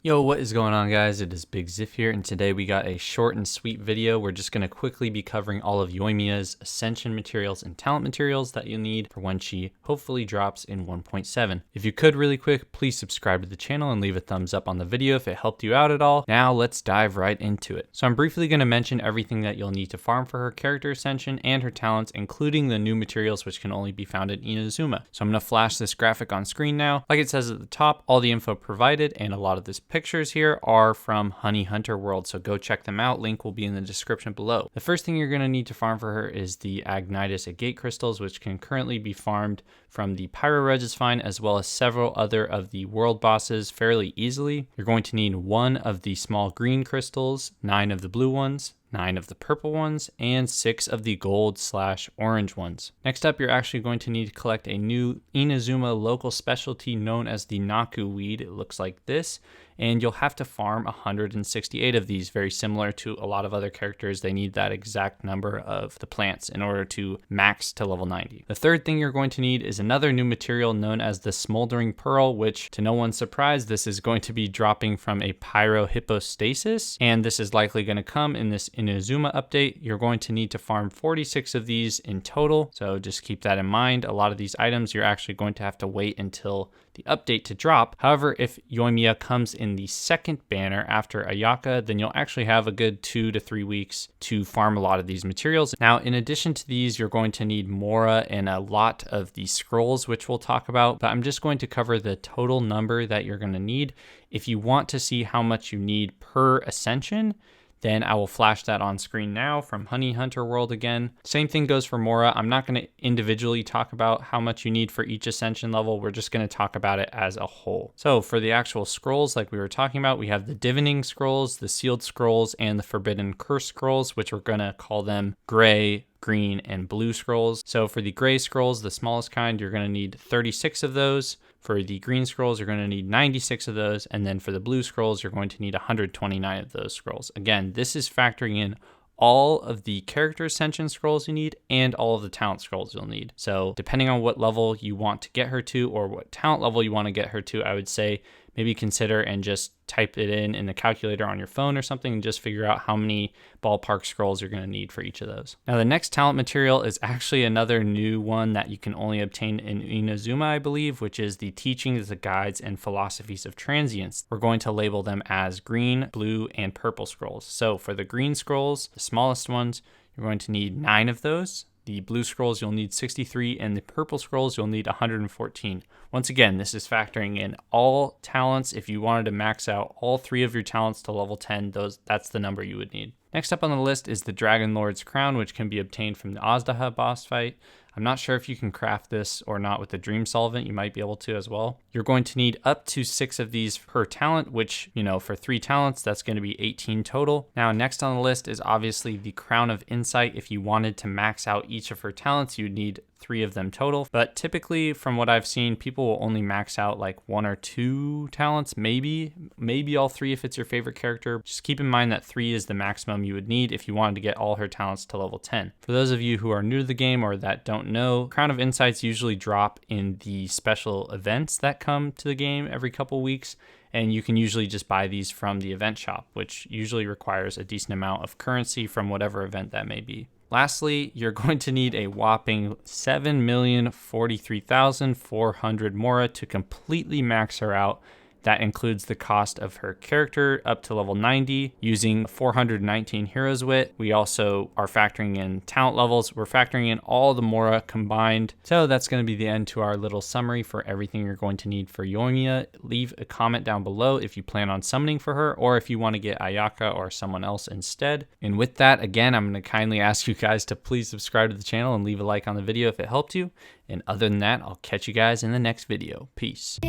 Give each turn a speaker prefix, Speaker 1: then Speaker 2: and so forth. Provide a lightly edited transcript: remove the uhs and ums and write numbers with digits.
Speaker 1: Yo, what is going on, guys? It is Big Ziff here, and today we got a short and sweet video. We're just going to quickly be covering all of Yoimiya's Ascension materials and talent materials that you'll need for when she hopefully drops in 1.7. If you could really quick, please subscribe to the channel and leave a thumbs up on the video if it helped you out at all. Now let's dive right into it. So I'm briefly going to mention everything that you'll need to farm for her character Ascension and her talents, including the new materials which can only be found in Inazuma. So I'm going to flash this graphic on screen now. Like it says at the top, all the info provided and a lot of this pictures here are from Honey Hunter World, so go check them out. Link will be in the description below. The first thing you're going to need to farm for her is the Agnitis Agate crystals, which can currently be farmed from the Pyro Regisfine as well as several other of the world bosses fairly easily. You're going to need 1 of the small green crystals, 9 of the blue ones, 9 of the purple ones, and 6 of the gold/orange ones. Next up, you're actually going to need to collect a new Inazuma local specialty known as the Naku weed. It looks like this, and you'll have to farm 168 of these, very similar to a lot of other characters. They need that exact number of the plants in order to max to level 90. The third thing you're going to need is another new material known as the smoldering pearl, which, to no one's surprise, this is going to be dropping from a pyro hypostasis, and this is likely going to come in this Inazuma update. You're going to need to farm 46 of these in total, so just keep that in mind. A lot of these items you're actually going to have to wait until the update to drop. However, if Yoimiya comes in the second banner after Ayaka, then you'll actually have a good 2 to 3 weeks to farm a lot of these materials. Now, in addition to these, you're going to need Mora and a lot of the scrolls, which we'll talk about, but I'm just going to cover the total number that you're going to need. If you want to see how much you need per Ascension, then I will flash that on screen now from Honey Hunter World again. Same thing goes for Mora. I'm not going to individually talk about how much you need for each Ascension level. We're just going to talk about it as a whole. So for the actual scrolls, like we were talking about, we have the Divining Scrolls, the Sealed Scrolls, and the Forbidden Curse Scrolls, which we're going to call them Gray, Green, and Blue Scrolls. So for the Gray Scrolls, the smallest kind, you're going to need 36 of those. For the Green Scrolls, you're going to need 96 of those. And then for the Blue Scrolls, you're going to need 129 of those scrolls. Again, this is factoring in all of the character Ascension scrolls you need and all of the talent scrolls you'll need. So depending on what level you want to get her to or what talent level you want to get her to, I would say maybe consider and just type it in the calculator on your phone or something and just figure out how many ballpark scrolls you're going to need for each of those. Now, the next talent material is actually another new one that you can only obtain in Inazuma, I believe, which is the Teachings, the Guides, and Philosophies of Transience. We're going to label them as green, blue, and purple scrolls. So for the green scrolls, the smallest ones, you're going to need 9 of those. The blue scrolls, you'll need 63, and the purple scrolls, you'll need 114. Once again, this is factoring in all talents. If you wanted to max out all 3 of your talents to level 10, that's the number you would need. Next up on the list is the Dragon Lord's Crown, which can be obtained from the Azdaha boss fight. I'm not sure if you can craft this or not with the Dream Solvent. You might be able to as well. You're going to need up to 6 of these per talent, which, for 3 talents, that's going to be 18 total. Now, next on the list is obviously the Crown of Insight. If you wanted to max out each of her talents, you'd need 3 of them total. But typically, from what I've seen, people will only max out like 1 or 2 talents, maybe all 3 if it's your favorite character. Just keep in mind that 3 is the maximum you would need if you wanted to get all her talents to level 10. For those of you who are new to the game or that don't know, Crown of Insights usually drop in the special events that come to the game every couple weeks, and you can usually just buy these from the event shop, which usually requires a decent amount of currency from whatever event that may be. Lastly, you're going to need a whopping 7,043,400 Mora to completely max her out. That includes the cost of her character up to level 90 using 419 Heroes Wit. We also are factoring in talent levels. We're factoring in all the Mora combined. So that's going to be the end to our little summary for everything you're going to need for Yoimiya. Leave a comment down below if you plan on summoning for her or if you want to get Ayaka or someone else instead. And with that, again, I'm going to kindly ask you guys to please subscribe to the channel and leave a like on the video if it helped you. And other than that, I'll catch you guys in the next video. Peace.